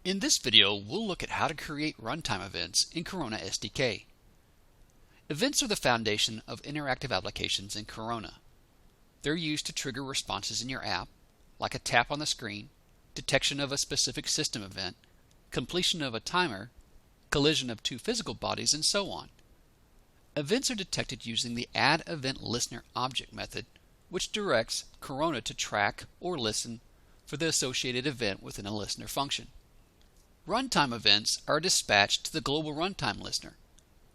In this video, we'll look at how to create runtime events in Corona SDK. Events are the foundation of interactive applications in Corona. They're used to trigger responses in your app, like a tap on the screen, detection of a specific system event, completion of a timer, collision of two physical bodies, and so on. Events are detected using the Add Event Listener object method, which directs Corona to track or listen for the associated event within a listener function. Runtime events are dispatched to the global runtime listener.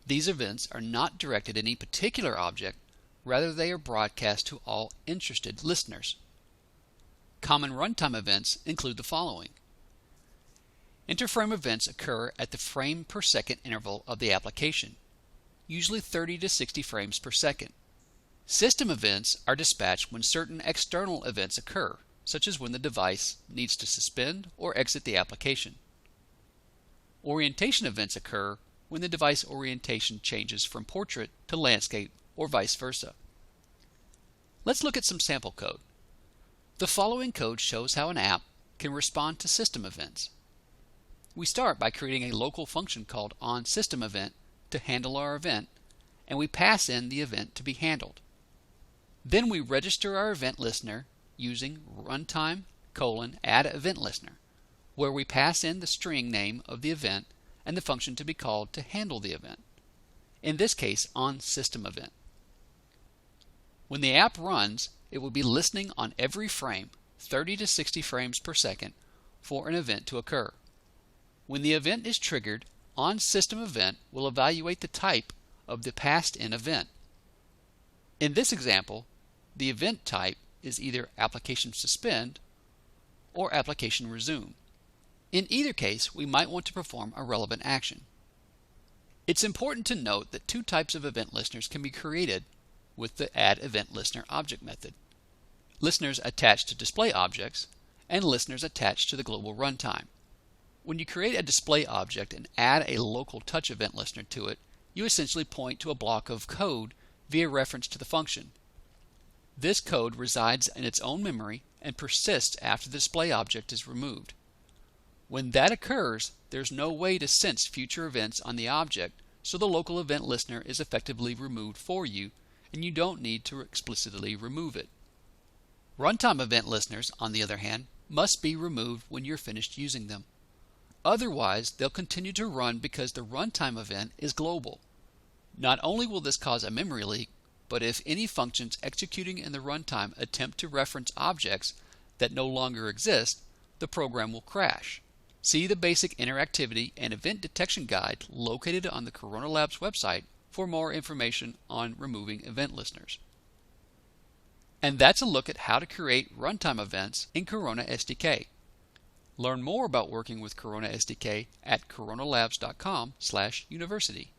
These events are not directed at any particular object, rather they are broadcast to all interested listeners. Common runtime events include the following. Interframe events occur at the frame per second interval of the application, usually 30 to 60 frames per second. System events are dispatched when certain external events occur, such as when the device needs to suspend or exit the application. Orientation events occur when the device orientation changes from portrait to landscape or vice versa. Let's look at some sample code. The following code shows how an app can respond to system events. We start by creating a local function called onSystemEvent to handle our event, and we pass in the event to be handled. Then we register our event listener using runtime::add-event-listener, where we pass in the string name of the event and the function to be called to handle the event. In this case, onSystemEvent. When the app runs, it will be listening on every frame, 30 to 60 frames per second, for an event to occur. When the event is triggered, onSystemEvent will evaluate the type of the passed-in event. In this example, the event type is either application suspend or application resume. In either case, we might want to perform a relevant action. It's important to note that two types of event listeners can be created with the Add Event Listener object method. Listeners attached to display objects and listeners attached to the global runtime. When you create a display object and add a local touch event listener to it, you essentially point to a block of code via reference to the function. This code resides in its own memory and persists after the display object is removed. When that occurs, there's no way to sense future events on the object, so the local event listener is effectively removed for you, and you don't need to explicitly remove it. Runtime event listeners, on the other hand, must be removed when you're finished using them. Otherwise, they'll continue to run because the runtime event is global. Not only will this cause a memory leak, but if any functions executing in the runtime attempt to reference objects that no longer exist, the program will crash. See the basic interactivity and event detection guide located on the Corona Labs website for more information on removing event listeners. And that's a look at how to create runtime events in Corona SDK. Learn more about working with Corona SDK at coronalabs.com/university.